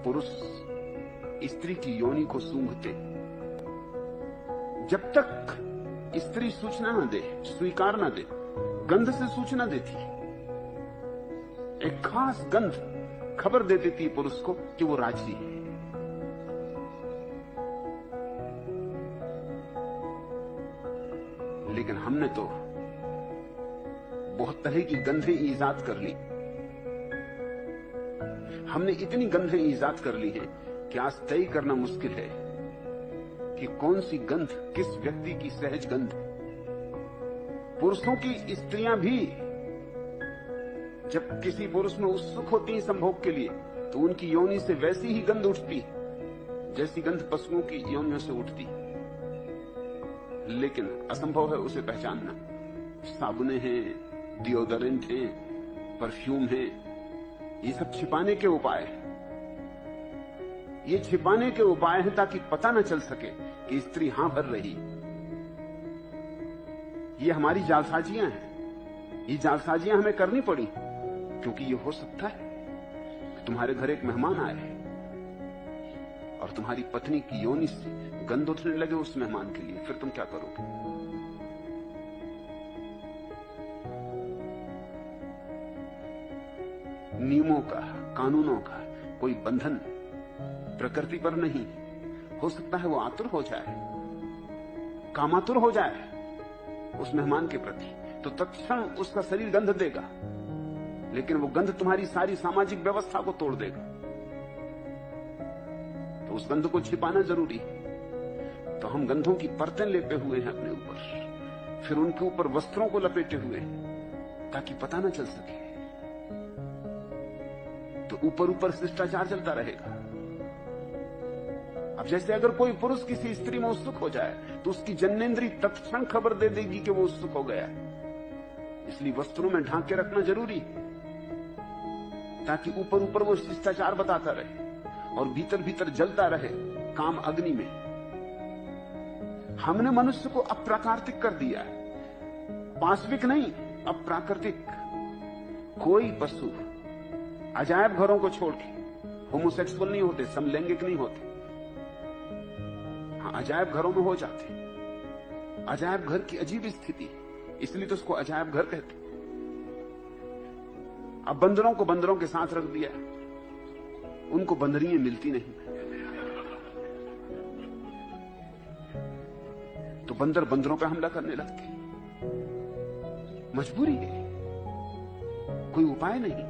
पुरुष स्त्री की योनि को सूंघते, जब तक स्त्री सूचना न दे, स्वीकार न दे, गंध से सूचना देती, एक खास गंध खबर दे देती पुरुष को कि वो राजी है। लेकिन हमने तो बहुत तरह की गंधें ईजाद कर ली। हमने इतनी गंधें ईजाद कर ली हैं कि आज तय करना मुश्किल है कि कौन सी गंध किस व्यक्ति की सहज गंध। पुरुषों की स्त्रियां भी जब किसी पुरुष में उत्सुक होती हैं संभोग के लिए, तो उनकी योनि से वैसी ही गंध उठती है जैसी गंध पशुओं की योनियों से उठती। लेकिन असंभव है उसे पहचानना। साबुने हैं, डिओडोरेंट हैं, परफ्यूम हैं, ये सब छिपाने के उपाय हैं। ये छिपाने के उपाय हैं ताकि पता न चल सके कि स्त्री हां भर रही। ये हमारी जालसाजियां हैं। ये जालसाजियां हमें करनी पड़ी क्योंकि ये हो सकता है कि तुम्हारे घर एक मेहमान आए और तुम्हारी पत्नी की योनि से गंध उठने लगे उस मेहमान के लिए, फिर तुम क्या करोगे? नियमों का, कानूनों का कोई बंधन प्रकृति पर नहीं। हो सकता है वो आतुर हो जाए, कामातुर हो जाए उस मेहमान के प्रति, तो तत्क्षण उसका शरीर गंध देगा, लेकिन वो गंध तुम्हारी सारी सामाजिक व्यवस्था को तोड़ देगा। तो उस गंध को छिपाना जरूरी है। तो हम गंधों की परतें लेपे हुए हैं अपने ऊपर, फिर उनके ऊपर वस्त्रों को लपेटे हुए हैं ताकि पता ना चल सके। तो ऊपर ऊपर शिष्टाचार चलता रहेगा। अब जैसे अगर कोई पुरुष किसी स्त्री में उत्सुक हो जाए तो उसकी जन्नेंद्री तत्क्षण खबर दे देगी कि वो उत्सुक हो गया। इसलिए वस्त्रों में ढांक के रखना जरूरी है ताकि ऊपर ऊपर वो शिष्टाचार बताता रहे और भीतर भीतर जलता रहे काम अग्नि में। हमने मनुष्य को अप्राकृतिक कर दिया है, पाशविक नहीं, अप्राकृतिक। कोई पशु अजायब घरों को छोड़ के होमोसेक्सुअल नहीं होते, समलैंगिक नहीं होते। हाँ, अजायब घरों में हो जाते। अजायब घर की अजीब स्थिति, इसलिए तो उसको अजायब घर कहते। अब बंदरों को बंदरों के साथ रख दिया, उनको बंदरियां मिलती नहीं, तो बंदर बंदरों पर हमला करने लगते। मजबूरी है, कोई उपाय नहीं।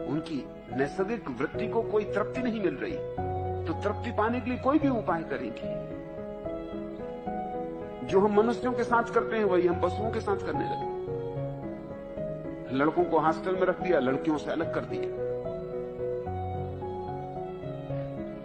उनकी नैसर्गिक वृत्ति को कोई तृप्ति नहीं मिल रही, तो तृप्ति पाने के लिए कोई भी उपाय करेंगे। जो हम मनुष्यों के साथ करते हैं वही हम पशुओं के साथ करने लगे। लड़कों को हॉस्टल में रख दिया, लड़कियों से अलग कर दिया।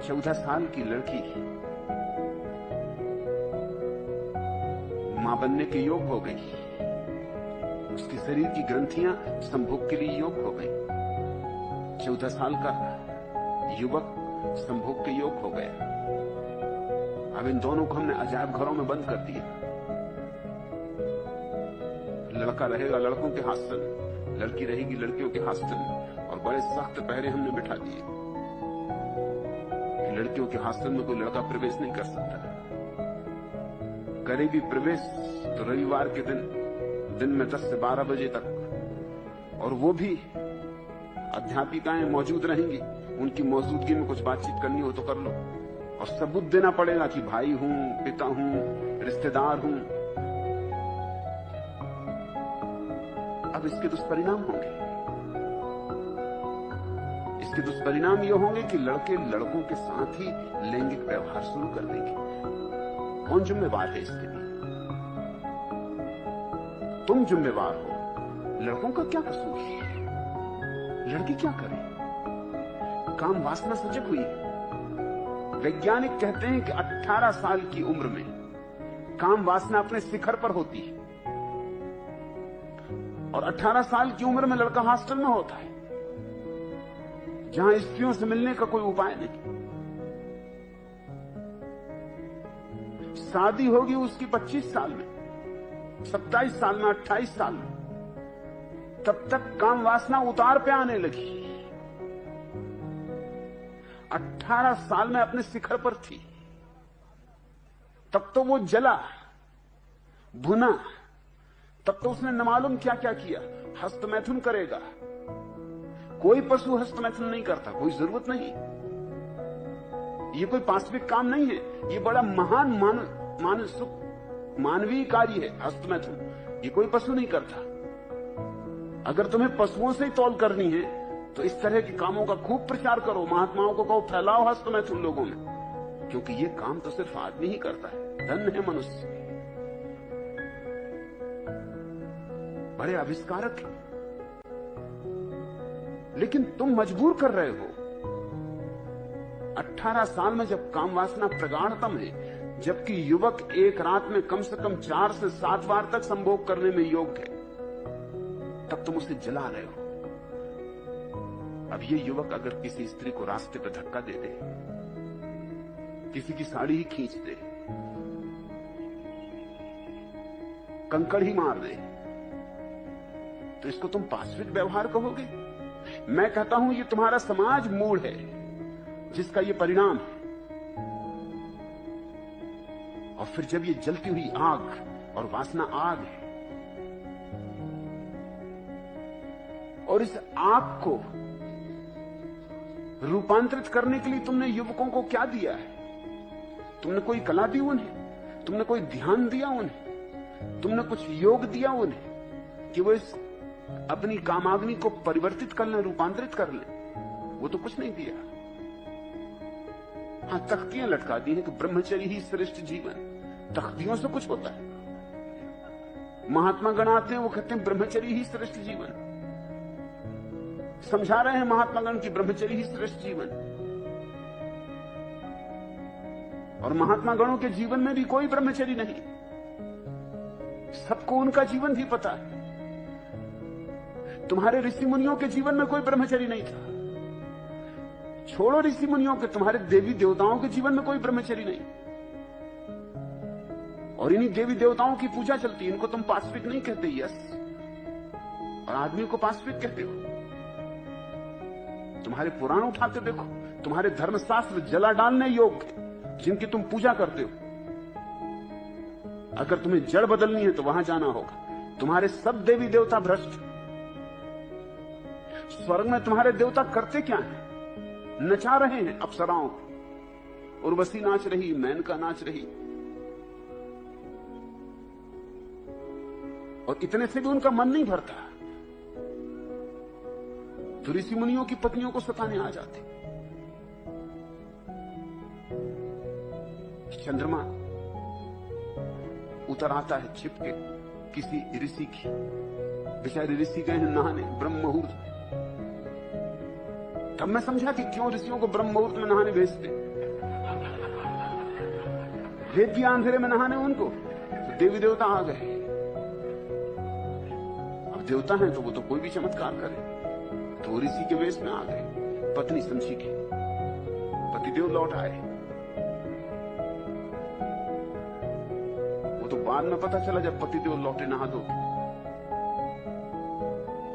14 साल की लड़की मां बनने के योग हो गई, उसके शरीर की ग्रंथियां संभोग के लिए योग हो गई। 14 साल का युवक संभोग के योग हो गया। अब इन दोनों को हमने अजायब घरों में बंद कर दिया। लड़का रहेगा लड़कों के हॉस्टल में, लड़की रहेगी लड़कियों के हॉस्टल में, और बड़े सख्त पहरे हमने बिठा दिए कि लड़कियों के हॉस्टल में कोई लड़का प्रवेश नहीं कर सकता। करे भी प्रवेश तो रविवार के दिन में 10 से 12 बजे तक, और वो भी अध्यापिकाएं मौजूद रहेंगी। उनकी मौजूदगी में कुछ बातचीत करनी हो तो कर लो, और सबूत देना पड़ेगा कि भाई हूं, पिता हूं, रिश्तेदार हूं। अब इसके दुष्परिणाम होंगे। इसके दुष्परिणाम ये होंगे कि लड़के लड़कों के साथ ही लैंगिक व्यवहार शुरू कर देंगे। कौन जिम्मेवार है इसके लिए? तुम जिम्मेवार हो। लड़कों का क्या कसूर? लड़की क्या करे? काम वासना सजग हुई। वैज्ञानिक कहते हैं कि 18 साल की उम्र में काम वासना अपने शिखर पर होती है, और 18 साल की उम्र में लड़का हॉस्टल में होता है जहां स्त्रियों से मिलने का कोई उपाय नहीं। शादी होगी उसकी 25 साल में, 27 साल में, 28 साल में, तब तक काम वासना उतार पे आने लगी। 18 साल में अपने शिखर पर थी। तब तो वो जला भुना, तब तो उसने न मालूम क्या क्या किया। हस्तमैथुन करेगा, कोई पशु हस्तमैथुन नहीं करता, कोई जरूरत नहीं। ये कोई पाशविक काम नहीं है, ये बड़ा महान मानवीय कार्य है हस्तमैथुन। ये कोई पशु नहीं करता। अगर तुम्हें पशुओं से ही तौल करनी है तो इस तरह के कामों का खूब प्रचार करो, महात्माओं को कहो फैलाओ हस्तमैथुन लोगों में, क्योंकि ये काम तो सिर्फ आदमी ही करता है। धन्य है मनुष्य, बड़े आविष्कारक हैं। लेकिन तुम मजबूर कर रहे हो। 18 साल में जब काम वासना प्रगाढ़तम है, जबकि युवक एक रात में कम से कम 4 से 7 बार तक संभोग करने में योग्य है, तब तुम उसे जला रहे हो। अब ये युवक अगर किसी स्त्री को रास्ते पर धक्का दे दे, किसी की साड़ी ही खींच दे, कंकड़ ही मार दे, तो इसको तुम पाशविक व्यवहार कहोगे? मैं कहता हूं ये तुम्हारा समाज मूड है जिसका ये परिणाम है। और फिर जब ये जलती हुई आग, और वासना आग है, और इस आग को रूपांतरित करने के लिए तुमने युवकों को क्या दिया है? तुमने कोई कला दी उन्हें, तुमने कोई ध्यान दिया उन्हें, तुमने कुछ योग दिया उन्हें कि वो इस अपनी कामाग्नि को परिवर्तित कर लें, रूपांतरित कर लें? वो तो कुछ नहीं दिया। हां, तख्तियां लटका दी हैं कि ब्रह्मचर्य ही श्रेष्ठ जीवन। तख्तियों से कुछ होता है? महात्मा गण आते हैं, वो कहते हैं ब्रह्मचर्य ही श्रेष्ठ जीवन। समझा रहे हैं महात्मा गण की ब्रह्मचर्य ही श्रेष्ठ जीवन। और महात्मा गणों के जीवन में भी कोई ब्रह्मचर्य नहीं। सबको उनका जीवन भी पता है। तुम्हारे ऋषि मुनियों के जीवन में कोई ब्रह्मचर्य नहीं था। छोड़ो ऋषि मुनियों के, तुम्हारे देवी देवताओं के जीवन में कोई ब्रह्मचर्य नहीं। और इन्हीं देवी देवताओं की पूजा चलती है। इनको तुम पाशविक नहीं कहते, यस, और आदमी को पाशविक कहते हो। तुम्हारे पुराण उठाते देखो, तुम्हारे धर्मशास्त्र जला डालने योग्य जिनकी तुम पूजा करते हो। अगर तुम्हें जड़ बदलनी है तो वहां जाना होगा। तुम्हारे सब देवी देवता भ्रष्ट। स्वर्ग में तुम्हारे देवता करते क्या हैं? नचा रहे हैं अप्सराओं को। उर्वशी नाच रही, मेनका नाच रही, और इतने से भी उनका मन नहीं भरता। तो ऋषि मुनियों की पत्नियों को सताने आ जाते। चंद्रमा उतर आता है छिप के किसी ऋषि की। बेचारे ऋषि गए हैं नहाने ब्रह्म मुहूर्त। तब मैं समझा कि क्यों ऋषियों को ब्रह्म मुहूर्त में नहाने भेजते। भेज दिया अंधेरे में नहाने उनको, तो देवी देवता आ गए। अब देवता हैं तो वो तो कोई भी चमत्कार करे। तो ऋषि के वेश में आ गए। पत्नी समझी की, पतिदेव लौट आए। वो तो बाद में पता चला जब पतिदेव लौटे नहा धो,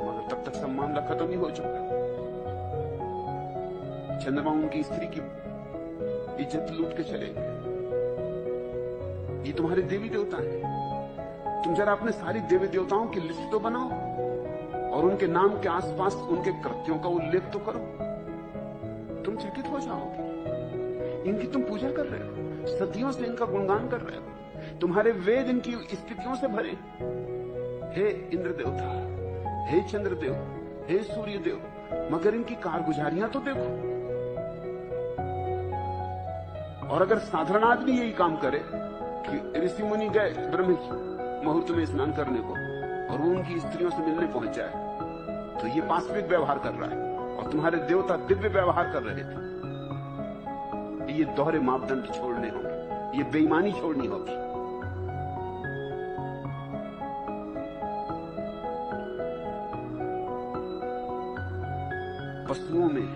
मगर तब तक सब मामला खत्म ही हो चुका। चंद्रमा उनकी स्त्री की इज्जत लूट के चले गए। ये तुम्हारे देवी देवता हैं। तुम जरा अपने सारी देवी देवताओं की लिस्ट तो बनाओ और उनके नाम के आसपास उनके कृत्यों का उल्लेख तो करो। तुम चकित हो जाओगे। इनकी तुम पूजा कर रहे हो, सदियों से इनका गुणगान कर रहे हो। तुम्हारे वेद इनकी स्थितियों से भरे। हे इंद्र देवता, हे चंद्रदेव, हे सूर्य देव, मगर इनकी कारगुजारियां तो देखो। और अगर साधारण आदमी यही काम करे कि ऋषि मुनि गए ब्रह्म मुहूर्त में स्नान करने को और वो उनकी स्त्रियों से मिलने पहुंच जाए, तो ये पाशविक व्यवहार कर रहा है। और तुम्हारे देवता दिव्य व्यवहार कर रहे थे। ये दोहरे मापदंड छोड़ने होंगे, ये बेईमानी छोड़नी होगी। पशुओं में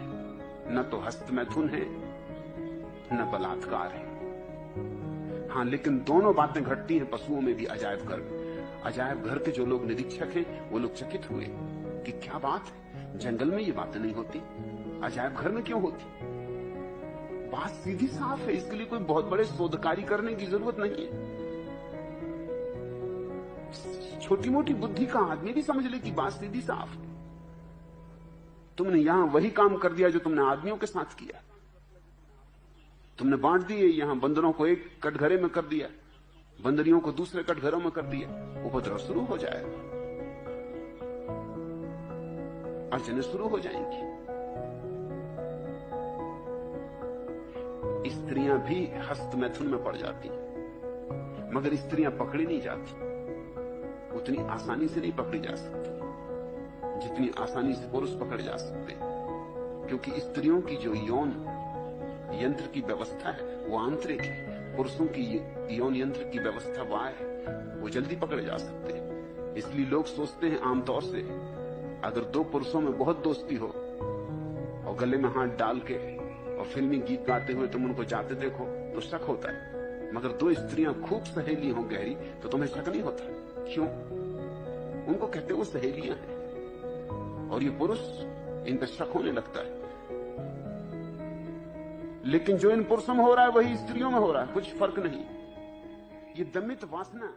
न तो हस्तमैथुन है न बलात्कार है। हां, लेकिन दोनों बातें घटती हैं पशुओं में भी, अजायब घर में। अजायब घर के जो लोग निरीक्षक हैं वो लोग चकित हुए कि क्या बात है, जंगल में ये बातें नहीं होती, अजायब घर में क्यों होती। बात सीधी साफ है, इसके लिए कोई बहुत बड़े शोध कार्य करने की जरूरत नहीं है। छोटी मोटी बुद्धि का आदमी भी समझ ले कि बात सीधी साफ है। तुमने यहां वही काम कर दिया जो तुमने आदमियों के साथ किया। तुमने बांट दिए, यहां बंदरों को एक कटघरे में कर दिया, बंदरियों को दूसरे कटघरों में कर दिया, उपद्रव शुरू हो जाएगा, अड़चने शुरू हो जाएंगी। स्त्रियां भी हस्त मैथुन में पड़ जाती, मगर स्त्रियां पकड़ी नहीं जाती, उतनी आसानी से नहीं पकड़ी जा सकती जितनी आसानी से पुरुष पकड़े जा सकते, क्योंकि स्त्रियों की जो यौन यंत्र की व्यवस्था है वो आंतरिक है, पुरुषों की यौन यंत्र की व्यवस्था बाह्य है, वो जल्दी पकड़े जा सकते हैं। इसलिए लोग सोचते हैं आमतौर से, अगर दो पुरुषों में बहुत दोस्ती हो और गले में हाथ डाल के और फिल्मी गीत गाते हुए तुम उनको जाते देखो तो शक होता है, मगर दो स्त्रियां खूब सहेली हो गहरी तो तुम्हें शक नहीं होता। क्यों? उनको कहते वो सहेलियां हैं, और ये पुरुष, इन पर शक होने लगता है। लेकिन जो इन पुरुषों में हो रहा है वही स्त्रियों में हो रहा है, कुछ फर्क नहीं। ये दमित वासना